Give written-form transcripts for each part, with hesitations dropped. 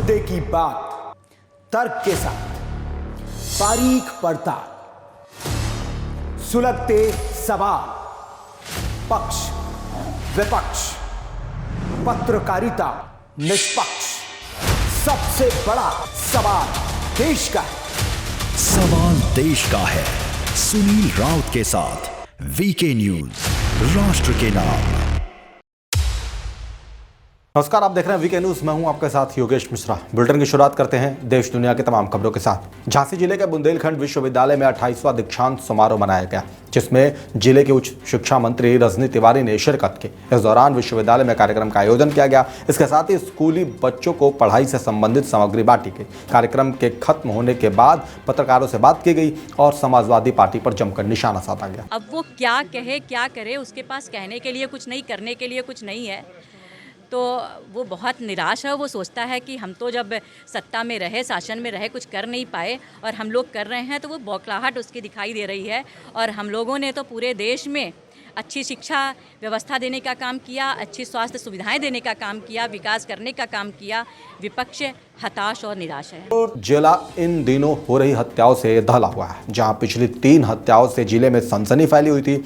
मुद्दे की बात तर्क के साथ, बारीक पड़ताल, सुलगते सवाल, पक्ष विपक्ष, पत्रकारिता निष्पक्ष। सबसे बड़ा सवाल देश का है। सवाल देश का है। सुनील राउत के साथ वीके न्यूज, राष्ट्र के नाम। नमस्कार, आप देख रहे हैं वीके न्यूज। मैं हूं आपके साथ योगेश मिश्रा। बुलेटिन की शुरुआत करते हैं देश दुनिया की तमाम खबरों के साथ। झांसी जिले के बुंदेलखंड विश्वविद्यालय में 28वां दीक्षांत समारोह मनाया गया, जिसमें जिले के उच्च शिक्षा मंत्री रजनी तिवारी ने शिरकत की। इस दौरान विश्वविद्यालय में कार्यक्रम का आयोजन किया गया। इसके साथ ही स्कूली बच्चों को पढ़ाई से संबंधित सामग्री बांटी गई। कार्यक्रम के खत्म होने के बाद पत्रकारों से बात की गई और समाजवादी पार्टी पर जमकर निशाना साधा गया। अब वो क्या कहे क्या करे, उसके पास कहने के लिए कुछ नहीं, करने के लिए कुछ नहीं है, तो वो बहुत निराश है। वो सोचता है कि हम तो जब सत्ता में रहे, शासन में रहे, कुछ कर नहीं पाए और हम लोग कर रहे हैं, तो वो बौखलाहट उसकी दिखाई दे रही है। और हम लोगों ने तो पूरे देश में अच्छी शिक्षा व्यवस्था देने का काम किया, अच्छी स्वास्थ्य सुविधाएं देने का काम किया, विकास करने का काम किया। विपक्ष हताश और निराश है। जिला इन दिनों हो रही हत्याओं से दहला हुआ है। जहां पिछली 3 हत्याओं से जिले में सनसनी फैली हुई थी,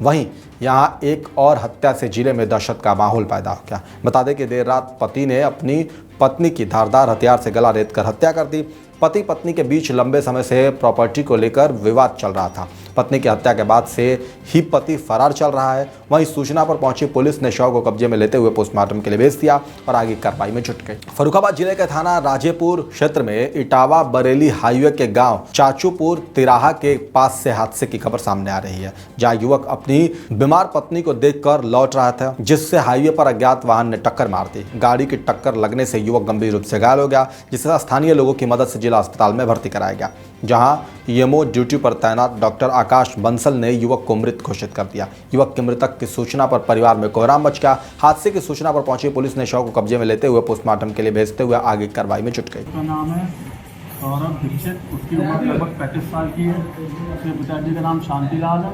वहीं यहां एक और हत्या से जिले में दहशत का माहौल पैदा हो गया। बता दें कि देर रात पति ने अपनी पत्नी की धारदार हथियार से गला रेतकर हत्या कर दी। पति पत्नी के बीच लंबे समय से प्रॉपर्टी को लेकर विवाद चल रहा था। पत्नी की हत्या के बाद से ही पति फरार चल रहा है। वहीं सूचना पर पहुंची पुलिस ने शव को कब्जे में लेते हुए पोस्टमार्टम के लिए भेज दिया और आगे कार्रवाई में जुट गई। फर्रुखाबाद जिले के थाना राजेपुर क्षेत्र में इटावा बरेली हाईवे के गांव चाचूपुर तिराहा के पास से हादसे की खबर सामने आ रही है, जहां युवक अपनी बीमार पत्नी को देखकर लौट रहा था, जिससे हाईवे पर अज्ञात वाहन ने टक्कर मार दी। गाड़ी की टक्कर लगने से युवक गंभीर रूप से घायल हो गया, जिसे स्थानीय लोगों की मदद से जिला अस्पताल में भर्ती कराया गया, जहां ईएमओ ड्यूटी पर तैनात डॉक्टर आकाश बंसल ने युवक को मृत घोषित कर दिया। युवक की मृतक की सूचना पर परिवार में कोहराम मच गया। हादसे की सूचना पर पहुंची पुलिस ने शव को कब्जे में लेते हुए पोस्टमार्टम के लिए भेजते हुए आगे कार्रवाई में जुट गई। उसका नाम है सौरभ दीक्षित, उसकी उम्र लगभग 35 साल की है। उसके पिताजी का नाम शांतिलाल है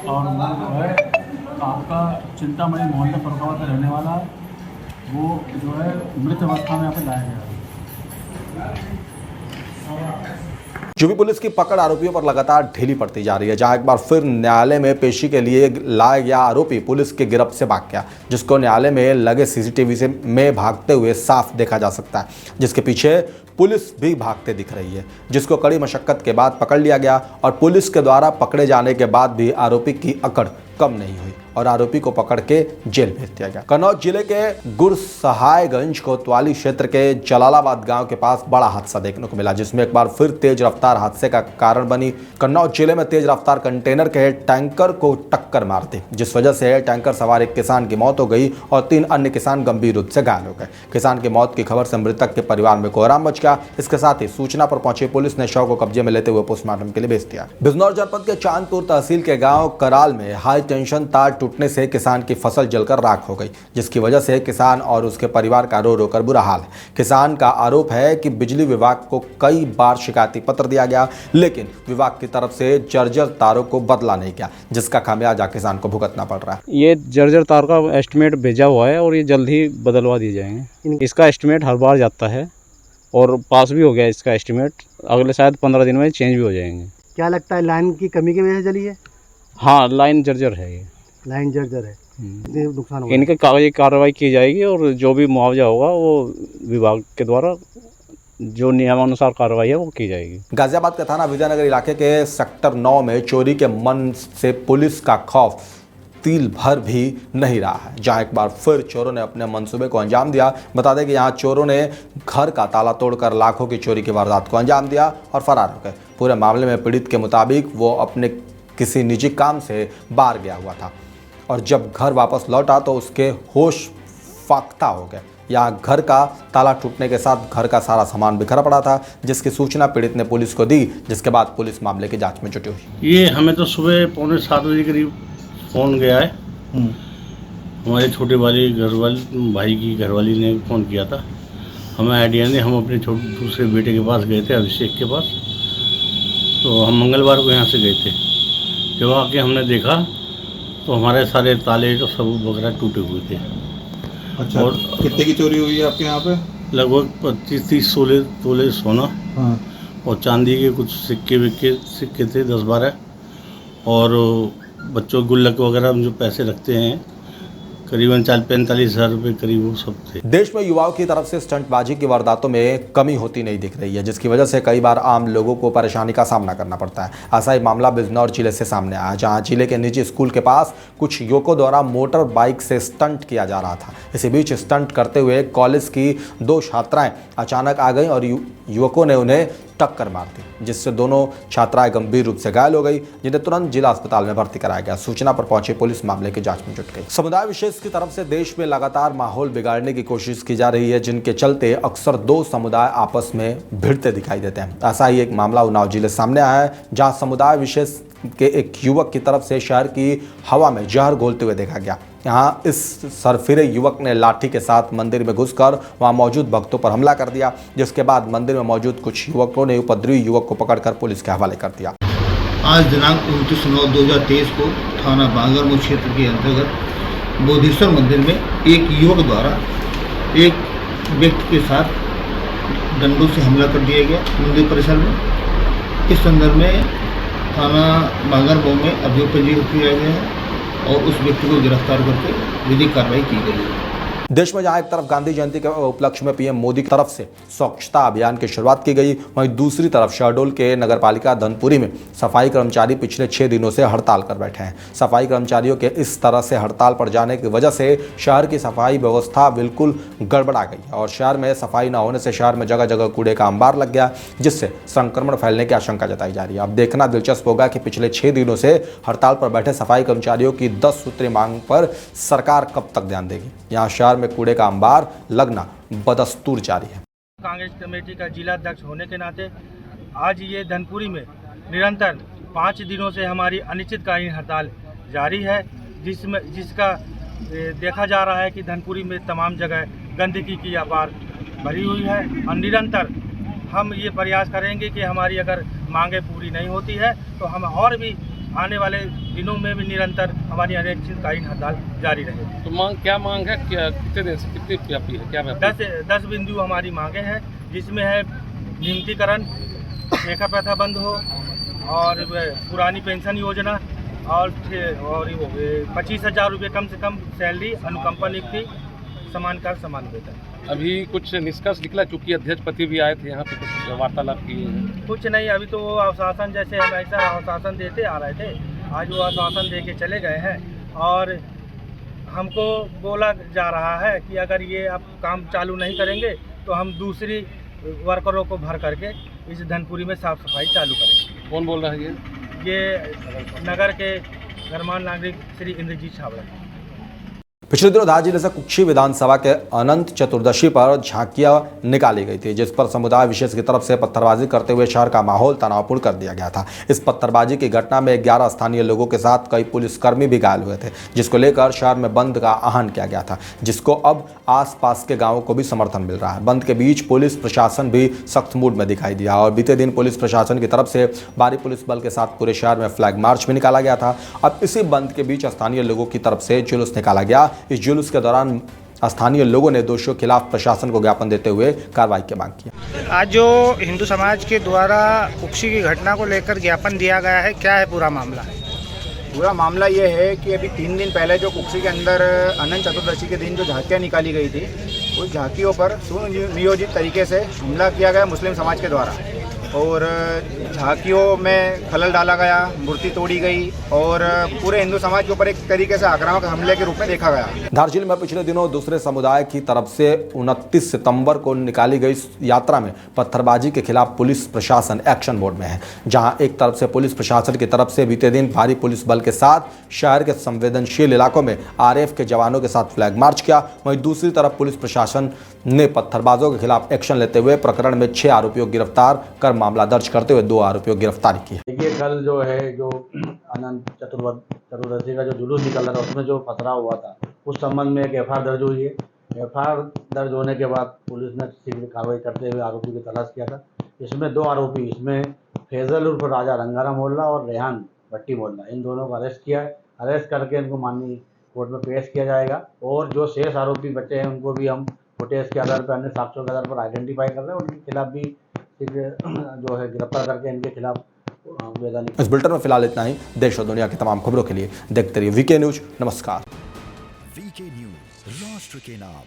और वो जो है आपका चिंतामणि मोहल्ला फर्रुखाबाद का रहने वाला है। वो जो है मृत अवस्था में यहाँ पर लाया गया है। यूपी पुलिस की पकड़ आरोपियों पर लगातार ढीली पड़ती जा रही है, जहां एक बार फिर न्यायालय में पेशी के लिए लाया गया आरोपी पुलिस की गिरफ्त से भाग गया, जिसको न्यायालय में लगे सीसीटीवी में भागते हुए साफ देखा जा सकता है, जिसके पीछे पुलिस भी भागते दिख रही है, जिसको कड़ी मशक्कत के बाद पकड़ लिया गया। और पुलिस के द्वारा पकड़े जाने के बाद भी आरोपी की अकड़ कम नहीं हुई और आरोपी को पकड़ के जेल भेज दिया गया। कन्नौज जिले के गुरसहायगंज कोतवाली क्षेत्र के जलालाबाद गांव के पास बड़ा हादसा देखने को मिला, जिसमें एक बार फिर तेज रफ्तार हादसे का कारण बनी। कन्नौज जिले में तेज रफ्तार कंटेनर के टैंकर को टक्कर मार दी, जिस वजह से टैंकर सवार एक किसान की मौत हो गई और 3 अन्य किसान गंभीर रूप से घायल हो गए। किसान की मौत की खबर से मृतक के परिवार में कोहराम मच गया। इसके साथ ही सूचना पर पहुंची पुलिस ने शव को कब्जे में लेते हुए पोस्टमार्टम के लिए भेज दिया। बिजनौर जनपद के चांदपुर तहसील के गाँव कराल में हाई टेंशन तार टूटने से किसान की फसल जलकर राख हो गई, जिसकी वजह से किसान और उसके परिवार का रो रो कर बुरा हाल है। किसान का आरोप है कि बिजली विभाग को कई बार शिकायती पत्र दिया गया, लेकिन विभाग की तरफ से जर्जर तारों को बदला नहीं गया, जिसका खामियाजा किसान को भुगतना पड़ रहा है। ये जर्जर तार का एस्टिमेट भेजा हुआ है और ये जल्द ही बदलवा दिए जाएंगे। इसका एस्टिमेट हर बार जाता है और पास भी हो गया इसका एस्टिमेट। अगले शायद 15 दिन में चेंज भी हो जाएंगे। क्या लगता है लाइन की कमी की वजह से जली है? हाँ, लाइन जर्जर है, ये लाइन जर्जर है, नुकसान होगा। इनके कागजी कार्रवाई की जाएगी और जो भी मुआवजा होगा वो विभाग के द्वारा जो नियमानुसार कार्रवाई है वो की जाएगी। गाजियाबाद के थाना विजयनगर इलाके के सेक्टर 9 में चोरी के मन से पुलिस का खौफ तिल भर भी नहीं रहा है, जहां एक बार फिर चोरों ने अपने मंसूबे को अंजाम दिया। बता दें कि यहां चोरों ने घर का ताला तोड़कर लाखों की चोरी की वारदात को अंजाम दिया और फरार हो गए। पूरे मामले में पीड़ित के मुताबिक वो अपने किसी निजी काम से बाहर गया हुआ था और जब घर वापस लौटा तो उसके होश फाख्ता हो गए। यहाँ घर का ताला टूटने के साथ घर का सारा सामान बिखरा पड़ा था, जिसकी सूचना पीड़ित ने पुलिस को दी, जिसके बाद पुलिस मामले की जांच में जुटी हुई। ये हमें तो सुबह 6:45 बजे करीब फ़ोन गया है। हमारे छोटे वाली घरवाली भाई की घरवाली ने फ़ोन किया था। हमें आइडिया नहीं, हम अपने दूसरे बेटे के पास गए थे, अभिषेक के पास। तो हम मंगलवार को यहाँ से गए थे। जब आके हमने देखा तो हमारे सारे ताले जो सब वगैरह टूटे हुए थे। अच्छा, और कितने की चोरी हुई है आपके यहाँ पे? लगभग 25-30 तोले सोना और चांदी के कुछ सिक्के थे 10-12 और बच्चों के गुल्लक वगैरह में जो पैसे रखते हैं करीबन 40-45 हज़ार रुपये करीब वो सब थे। देश में युवाओं की तरफ से स्टंटबाजी की वारदातों में कमी होती नहीं दिख रही है, जिसकी वजह से कई बार आम लोगों को परेशानी का सामना करना पड़ता है। ऐसा ही मामला बिजनौर जिले से सामने आया, जहां जिले के निजी स्कूल के पास कुछ युवकों द्वारा मोटर बाइक से स्टंट किया जा रहा था। इसी बीच स्टंट करते हुए कॉलेज की 2 छात्राएं अचानक आ गईं और युवकों ने उन्हें टक्कर मार दी, जिससे दोनों छात्राएं गंभीर रूप से घायल हो गई, जिन्हें तुरंत जिला अस्पताल में भर्ती कराया गया। सूचना पर पहुंची पुलिस मामले की जांच में जुट गई। समुदाय विशेष की तरफ से देश में लगातार माहौल बिगाड़ने की कोशिश की जा रही है, जिनके चलते अक्सर 2 समुदाय आपस में भिड़ते दिखाई देते हैं। ऐसा ही एक मामला उन्नाव जिले सामने आया है, जहां समुदाय विशेष के एक युवक की तरफ से शहर की हवा में जहर घोलते हुए देखा गया। यहाँ इस सरफिरे युवक ने लाठी के साथ मंदिर में घुसकर वहां मौजूद भक्तों पर हमला कर दिया, जिसके बाद मंदिर में मौजूद कुछ युवकों ने उपद्रवी युवक को पकड़कर पुलिस के हवाले कर दिया। आज दिनांक 29/9/2023 को थाना बांगरमऊ क्षेत्र के अंतर्गत बोधेश्वर मंदिर में एक युवक द्वारा एक व्यक्ति के साथ डंडों से हमला कर दिया गया मंदिर परिसर में। इस संदर्भ में थाना बांगरमऊ में अभियोग पंजीकृत किया गया है और उस व्यक्ति को गिरफ्तार करके विधिक कार्रवाई की गई है। देश में जहां एक तरफ गांधी जयंती के उपलक्ष्य में पीएम मोदी की तरफ से स्वच्छता अभियान की शुरुआत की गई, वहीं दूसरी तरफ शहडोल के नगरपालिका धनपुरी में सफाई कर्मचारी पिछले 6 दिनों से हड़ताल कर बैठे हैं। सफाई कर्मचारियों के इस तरह से हड़ताल पर जाने की वजह से शहर की सफाई व्यवस्था बिल्कुल गड़बड़ा गई और शहर में सफाई न होने से शहर में जगह जगह कूड़े का अंबार लग गया, जिससे संक्रमण फैलने की आशंका जताई जा रही है। अब देखना दिलचस्प होगा कि पिछले 6 दिनों से हड़ताल पर बैठे सफाई कर्मचारियों की 10 सूत्री मांग पर सरकार कब तक ध्यान देगी। यहाँ शहर में कूड़े का अंबार लगना बदस्तूर जारी है। कांग्रेस कमेटी का जिला अध्यक्ष होने के नाते आज ये धनपुरी में निरंतर 5 दिनों से हमारी अनिश्चितकालीन हड़ताल जारी है, जिसका देखा जा रहा है कि धनपुरी में तमाम जगह गंदगी की अपार भरी हुई है और निरंतर हम ये प्रयास करेंगे कि हमारी अगर मांगें पूरी नहीं होती है तो हम और भी आने वाले दिनों में भी निरंतर हमारी अनिश्चितकालीन हड़ताल जारी रहेगी। तो मांग है, कितने दिन से कितनी व्यापी है, क्या 10 बिंदु हमारी मांगे हैं, जिसमें है नियमितीकरण, देखा प्रथा बंद हो और पुरानी पेंशन योजना और 25,000 रुपये कम से कम सैलरी, अनुकंपा नियुक्ति, समान कर समान वेतन। अभी कुछ निष्कर्ष निकला, चूंकि अध्यक्ष पति भी आए थे यहाँ पे, कुछ वार्तालाप किए हैं? कुछ नहीं, अभी तो वो आश्वासन जैसे हम ऐसा आश्वासन देते आ रहे थे, आज वो आश्वासन दे के चले गए हैं और हमको बोला जा रहा है कि अगर ये आप काम चालू नहीं करेंगे तो हम दूसरी वर्करों को भर करके इस धनपुरी में साफ सफाई चालू करेंगे। कौन बोल रहा है ये नगर के गणमान्य नागरिक श्री इंद्रजीत छाबड़ा। पिछले दिनों धार जिले से कुक्षी विधानसभा के अनंत चतुर्दशी पर झांकियां निकाली गई थी, जिस पर समुदाय विशेष की तरफ से पत्थरबाजी करते हुए शहर का माहौल तनावपूर्ण कर दिया गया था। इस पत्थरबाजी की घटना में 11 स्थानीय लोगों के साथ कई पुलिसकर्मी भी घायल हुए थे, जिसको लेकर शहर में बंद का आह्वान किया गया था, जिसको अब आसपास के गाँवों को भी समर्थन मिल रहा है। बंद के बीच पुलिस प्रशासन भी सख्त मूड में दिखाई दिया और बीते दिन पुलिस प्रशासन की तरफ से भारी पुलिस बल के साथ पूरे शहर में फ्लैग मार्च भी निकाला गया था। अब इसी बंद के बीच स्थानीय लोगों की तरफ से जुलूस निकाला गया। इस जुलूस के दौरान स्थानीय लोगों ने दोषियों के खिलाफ प्रशासन को ज्ञापन देते हुए कार्रवाई की मांग की। आज जो हिंदू समाज के द्वारा कुक्षी की घटना को लेकर ज्ञापन दिया गया है, क्या है पूरा मामला? पूरा मामला ये है कि अभी 3 दिन पहले जो कुक्षी के अंदर अनंत चतुर्दशी के दिन जो झांकियाँ निकाली गई थी, उस झांकियों पर सुनियोजित तरीके से हमला किया गया मुस्लिम समाज के द्वारा और झांकियों में खलल डाला गया, मूर्ति तोड़ी गई और पूरे हिंदू समाज के ऊपर एक तरीके से आक्रामक हमले के रूप में देखा गया। धार जिले में पिछले दिनों दूसरे समुदाय की तरफ से 29 सितंबर को निकाली गई यात्रा में पत्थरबाजी के खिलाफ पुलिस प्रशासन एक्शन मोड में है, जहां एक तरफ से पुलिस प्रशासन की तरफ से बीते दिन भारी पुलिस बल के साथ शहर के संवेदनशील इलाकों में आरएएफ के जवानों के साथ फ्लैग मार्च किया, वहीं दूसरी तरफ पुलिस प्रशासन ने पत्थरबाजों के खिलाफ एक्शन लेते हुए प्रकरण में 6 आरोपियों गिरफ्तार कर मामला दर्ज करते हुए 2 आरोपियों की गिरफ्तारी की है। देखिए, कल जो है जो अनंत चतुर्दशी का जो जुलूस निकल रहा था, उसमें जो पथराव हुआ था, उस संबंध में एक एफआईआर दर्ज हुई है। एफआईआर दर्ज होने के बाद पुलिस ने शीघ्र कार्रवाई करते हुए आरोपी की तलाश किया था। इसमें 2 आरोपी, इसमें फैजल उर्फ राजा रंगारा मोहल्ला और रेहान भट्टी मोहल्ला, इन दोनों को अरेस्ट किया है। अरेस्ट करके इनको माननीय कोर्ट में पेश किया जाएगा और जो शेष आरोपी बचे हैं उनको भी हम फुटेज के आधार पर, अन्य साक्ष्यों के आधार पर आइडेंटिफाई कर रहे हैं और उनके खिलाफ भी जो है गिरफ्तार करके इनके खिलाफ वैधानिक। इस बुलेटिन में फिलहाल इतना ही। देश और दुनिया की तमाम खबरों के लिए देखते रहिए वीके न्यूज। नमस्कार। वीके न्यूज, राष्ट्र के नाम।